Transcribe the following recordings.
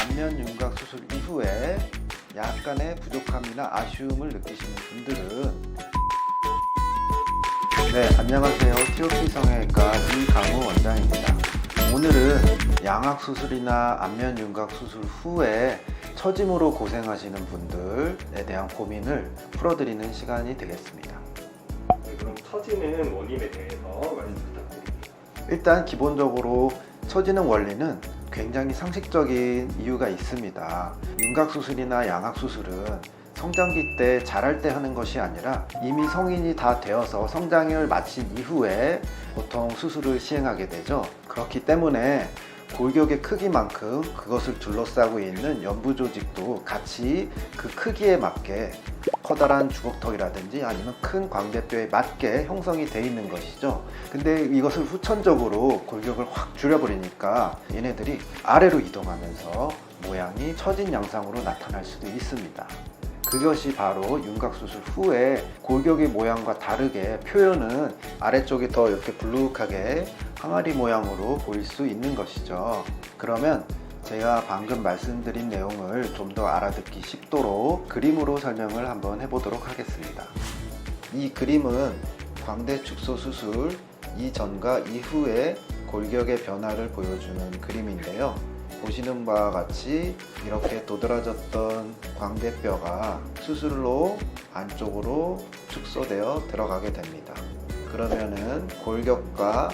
안면 윤곽 수술 이후에 약간의 부족함이나 아쉬움을 느끼시는 분들은 네, 안녕하세요. TOP 성형외과 이강우 원장입니다. 오늘은 양악 수술이나 안면 윤곽 수술 후에 처짐으로 고생하시는 분들에 대한 고민을 풀어드리는 시간이 되겠습니다. 그럼 처지는 원인에 대해서 말씀 부탁드립니다. 일단 기본적으로 처지는 원리는 굉장히 상식적인 이유가 있습니다. 윤곽 수술이나 양악 수술은 성장기 때 자랄 때 하는 것이 아니라 이미 성인이 다 되어서 성장을 마친 이후에 보통 수술을 시행하게 되죠. 그렇기 때문에 골격의 크기만큼 그것을 둘러싸고 있는 연부 조직도 같이 그 크기에 맞게 커다란 주걱턱이라든지 아니면 큰 광대뼈에 맞게 형성이 되어 있는 것이죠. 근데 이것을 후천적으로 골격을 확 줄여버리니까 얘네들이 아래로 이동하면서 모양이 처진 양상으로 나타날 수도 있습니다. 그것이 바로 윤곽 수술 후에 골격의 모양과 다르게 표현은 아래쪽이 더 이렇게 불룩하게 항아리 모양으로 보일 수 있는 것이죠. 그러면 제가 방금 말씀드린 내용을 좀 더 알아듣기 쉽도록 그림으로 설명을 한번 해보도록 하겠습니다. 이 그림은 광대 축소 수술 이전과 이후의 골격의 변화를 보여주는 그림인데요. 보시는 바와 같이 이렇게 도드라졌던 광대뼈가 수술로 안쪽으로 축소되어 들어가게 됩니다. 그러면은 골격과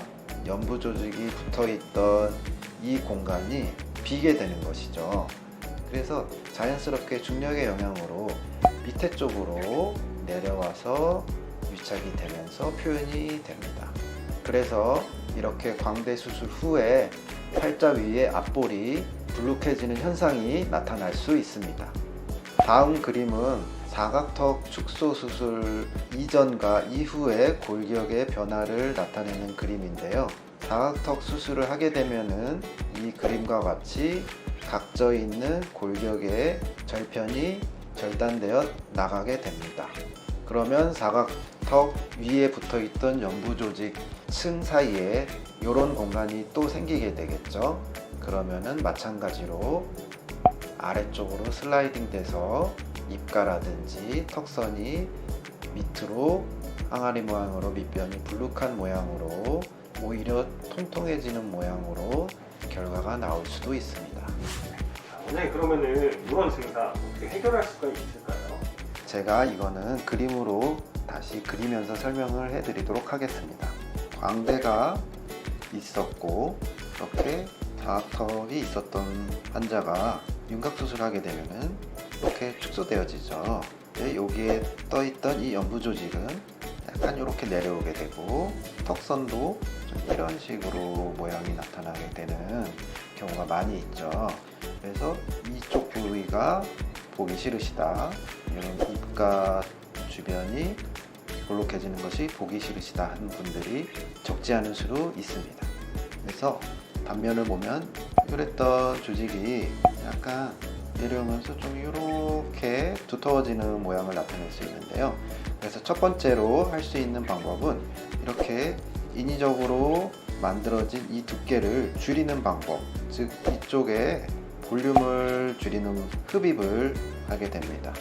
연부 조직이 붙어 있던 이 공간이 비게 되는 것이죠. 그래서 자연스럽게 중력의 영향으로 밑에 쪽으로 내려와서 유착이 되면서 표현이 됩니다. 그래서 이렇게 광대 수술 후에 팔자 위에 앞볼이 불룩해지는 현상이 나타날 수 있습니다. 다음 그림은 사각턱 축소 수술 이전과 이후의 골격의 변화를 나타내는 그림인데요. 사각턱 수술을 하게 되면은 이 그림과 같이 각져 있는 골격의 절편이 절단되어 나가게 됩니다. 그러면 사각턱 위에 붙어 있던 연부 조직 층 사이에 이런 공간이 또 생기게 되겠죠. 그러면은 마찬가지로 아래쪽으로 슬라이딩 돼서 입가라든지 턱선이 밑으로 항아리 모양으로 밑변이 불룩한 모양으로 오히려 통통해지는 모양으로 결과가 나올 수도 있습니다. 원장님, 그러면은 이런 증상 어떻게 해결할 수가 있을까요? 제가 이거는 그림으로 다시 그리면서 설명을 해드리도록 하겠습니다. 광대가 있었고 이렇게 사각턱이 있었던 환자가 윤곽 수술하게 되면은 이렇게 축소되어지죠. 여기에 떠있던 이 연부 조직은 약간 이렇게 내려오게 되고 턱선도 좀 이런 식으로 모양이 나타나게 되는 경우가 많이 있죠. 그래서 이쪽 부위가 보기 싫으시다, 이런 입가 주변이 볼록해지는 것이 보기 싫으시다 하는 분들이 적지 않은 수로 있습니다. 그래서 단면을 보면 그랬던 조직이 약간 내려오면서 좀 이렇게 두터워지는 모양을 나타낼 수 있는데요. 그래서 첫 번째로 할 수 있는 방법은 이렇게 인위적으로 만들어진 이 두께를 줄이는 방법, 즉 이쪽에 볼륨을 줄이는 흡입을 하게 됩니다.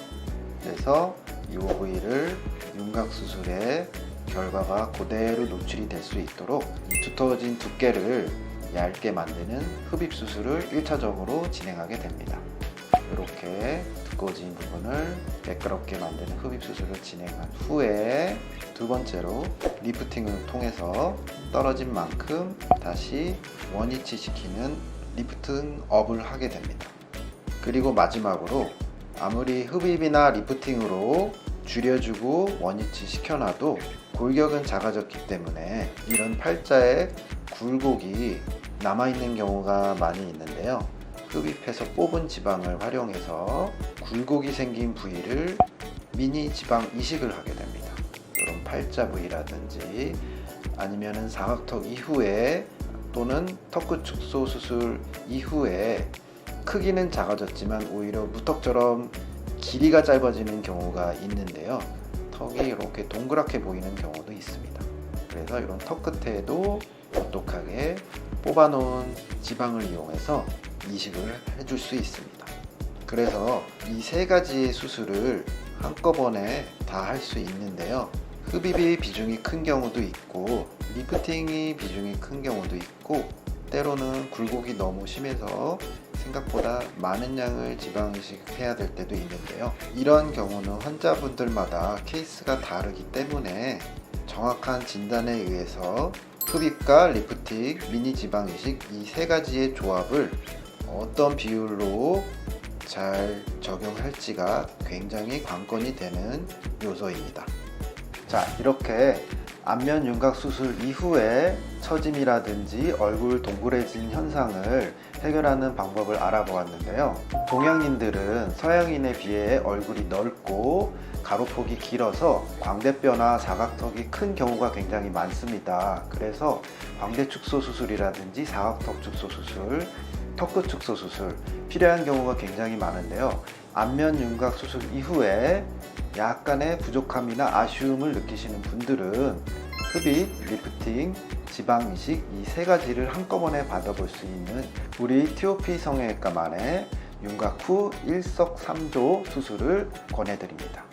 그래서 이 부위를 윤곽 수술의 결과가 그대로 노출이 될 수 있도록 이 두터워진 두께를 얇게 만드는 흡입 수술을 1차적으로 진행하게 됩니다. 이렇게 두꺼워진 부분을 매끄럽게 만드는 흡입 수술을 진행한 후에 두 번째로 리프팅을 통해서 떨어진 만큼 다시 원위치 시키는 리프팅 업을 하게 됩니다. 그리고 마지막으로 아무리 흡입이나 리프팅으로 줄여주고 원위치 시켜놔도 골격은 작아졌기 때문에 이런 팔자에 굴곡이 남아있는 경우가 많이 있는데요. 흡입해서 뽑은 지방을 활용해서 굴곡이 생긴 부위를 미니 지방 이식을 하게 됩니다. 이런 팔자 부위라든지 아니면은 사각턱 이후에 또는 턱끝 축소 수술 이후에 크기는 작아졌지만 오히려 무턱처럼 길이가 짧아지는 경우가 있는데요. 턱이 이렇게 동그랗게 보이는 경우도 있습니다. 그래서 이런 턱 끝에도 똑똑하게 뽑아놓은 지방을 이용해서 이식을 해줄 수 있습니다. 그래서 이 세 가지의 수술을 한꺼번에 다 할 수 있는데요. 흡입이 비중이 큰 경우도 있고 리프팅이 비중이 큰 경우도 있고 때로는 굴곡이 너무 심해서 생각보다 많은 양을 지방 이식해야 될 때도 있는데요. 이런 경우는 환자분들마다 케이스가 다르기 때문에 정확한 진단에 의해서 흡입과 리프팅, 미니 지방 이식 이 세 가지의 조합을 어떤 비율로 잘 적용할지가 굉장히 관건이 되는 요소입니다. 자, 이렇게 안면 윤곽 수술 이후에 처짐이라든지 얼굴 동그래진 현상을 해결하는 방법을 알아보았는데요. 동양인들은 서양인에 비해 얼굴이 넓고 가로폭이 길어서 광대뼈나 사각턱이 큰 경우가 굉장히 많습니다. 그래서 광대 축소 수술이라든지 사각턱 축소 수술, 턱끝 축소 수술 필요한 경우가 굉장히 많은데요. 안면 윤곽 수술 이후에 약간의 부족함이나 아쉬움을 느끼시는 분들은 흡입, 리프팅, 지방 이식 이 세 가지를 한꺼번에 받아볼 수 있는 우리 TOP 성형외과만의 윤곽 후 일석삼조 수술을 권해드립니다.